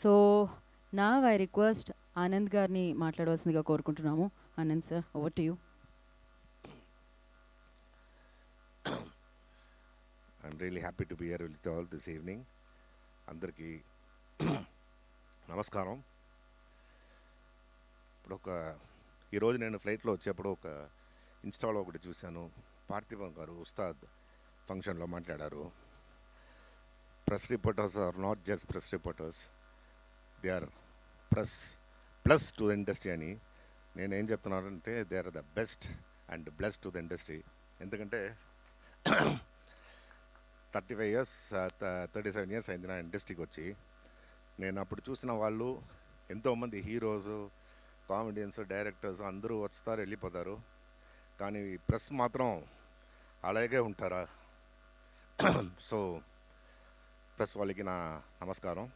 So నా I request Anand గారిని మాట్లాడవలసిందిగా కోరుకుంటున్నాము. Anand sir, over to you. I'm really happy to be here with you all this evening. అందరికీ నమస్కారం. ఈరోజు నేను ఫ్లైట్లో వచ్చేప్పుడు ఒక ఇన్స్టాలో ఒకటి చూశాను. పార్థివం గారు ఉస్తాద్ ఫంక్షన్లో మాట్లాడారు. Press reporters are not just press reporters, they are press plus to the industry అని. నేనేం చెప్తున్నానంటే they are the best and bless to the industry. ఎందుకంటే 37 ఇయర్స్ అయింది నా ఇండస్ట్రీకి వచ్చి. నేను అప్పుడు చూసిన వాళ్ళు ఎంతోమంది హీరోసు, కామెడియన్స్, డైరెక్టర్స్ అందరూ వస్తారు వెళ్ళిపోతారు, కానీ ప్రెస్ మాత్రం అలాగే ఉంటారా? సో ప్రెస్ వాళ్ళకి నా నమస్కారం.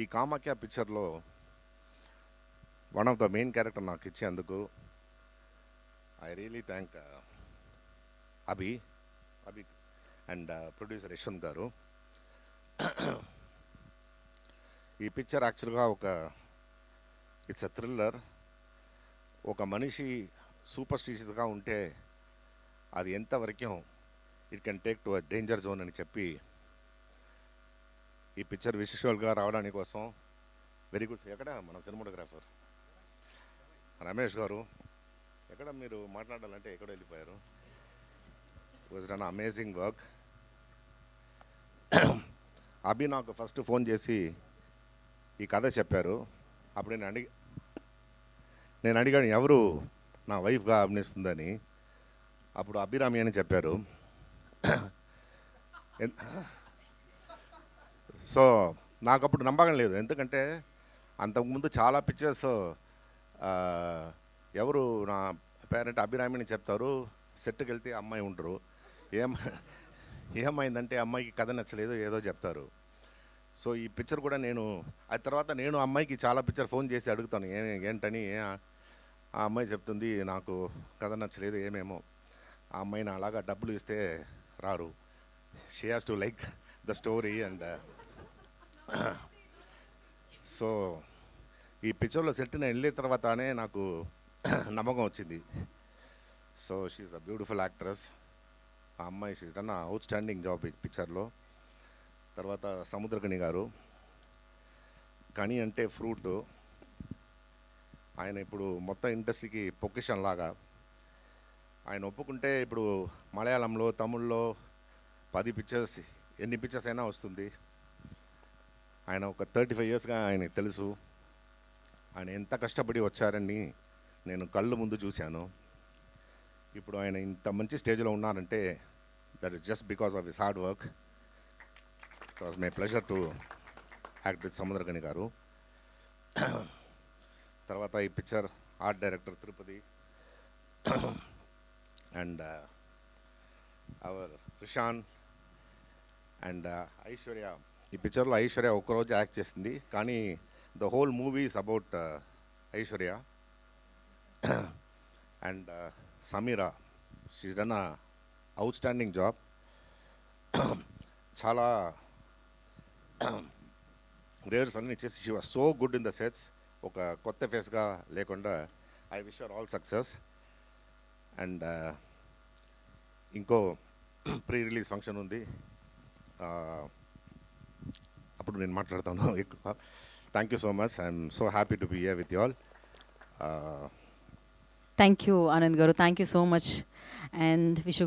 ఈ కామాఖ్య పిక్చర్లో one of the main character నాకు ఇచ్చేందుకు I really thank Abhi and producer Yashwant గారు. ఈ పిక్చర్ యాక్చువల్గా ఇట్స్ అ థ్రిల్లర్. ఒక మనిషి సూపర్ స్టిషియస్గా ఉంటే అది ఎంతవరకు it can take to a danger zone అని చెప్పి ఈ పిక్చర్ విజువల్గా రావడానికి కోసం వెరీ గుడ్. ఎక్కడ మన సినిమాటోగ్రాఫర్ రమేష్ గారు, ఎక్కడ మీరు మాట్లాడాలంటే ఎక్కడ వెళ్ళిపోయారు? Was done amazing work. Abhi నాకు ఫస్ట్ ఫోన్ చేసి ఈ కథ చెప్పారు. అప్పుడు నేను అడిగాను ఎవరు నా వైఫ్గా అభినయిస్తుందని. అప్పుడు అభిరామి అని చెప్పారు. సో నాకు అప్పుడు నమ్మకం లేదు, ఎందుకంటే అంతకుముందు చాలా పిక్చర్స్ ఎవరు నా పేరెంట్ అభిరామిని చెప్తారు, సెట్కి వెళ్తే అమ్మాయి ఉండరు. ఏమైందంటే అమ్మాయికి కథ నచ్చలేదు ఏదో చెప్తారు. సో ఈ పిక్చర్ కూడా ఆ తర్వాత నేను అమ్మాయికి చాలా పిక్చర్ ఫోన్ చేసి అడుగుతాను ఏంటని. ఆ అమ్మాయి చెప్తుంది నాకు కథ నచ్చలేదు ఏమేమో. ఆ అమ్మాయిని అలాగా డబ్బులు ఇస్తే రారు, she has to like the story. And so ఈ పిక్చర్లో సెట్ని వెళ్ళిన తర్వాతనే నాకు నమ్మకం వచ్చింది. So she's a beautiful actress. ఆ అమ్మాయి she's done outstanding job ఈ పిక్చర్లో. తర్వాత సముద్రకని గారు, కని అంటే ఫ్రూట్. ఆయన ఇప్పుడు మొత్తం ఇండస్ట్రీకి పొకిషన్ లాగా. ఆయన ఒప్పుకుంటే ఇప్పుడు మలయాళంలో, తమిళ్లో 10 పిక్చర్స్, ఎన్ని పిక్చర్స్ అయినా వస్తుంది. ఆయన ఒక 35 ఇయర్స్గా ఆయనకు తెలుసు. ఆయన ఎంత కష్టపడి వచ్చారని నేను కళ్ళు ముందు చూశాను. ఇప్పుడు ఆయన ఇంత మంచి స్టేజ్లో ఉన్నారంటే that is just because of his hard work. It was my pleasure to act with Samuthirakani గారు. తర్వాత ఈ picture art director Tirupati and hour Rishan and Aishwarya. ఈ పిక్చర్లో ఐశ్వర్య ఒక్కరోజు యాక్ట్ చేసింది, కానీ the whole movie is about Aishwarya. And Sameera, she's done a out standing job. చాలా రేర్స్ అన్నీ చేసి she was so good in the sets. ఒక కొత్త ఫేస్గా లేకుండా I wish her all success. And ఇంకో ప్రీ రిలీజ్ ఫంక్షన్ ఉంది, అప్పుడు నేను మాట్లాడతాను ఎక్కువ. Thank you so much. I'm so happy to be here with you all. Thank you Anand గారు, thank you so much and wish you good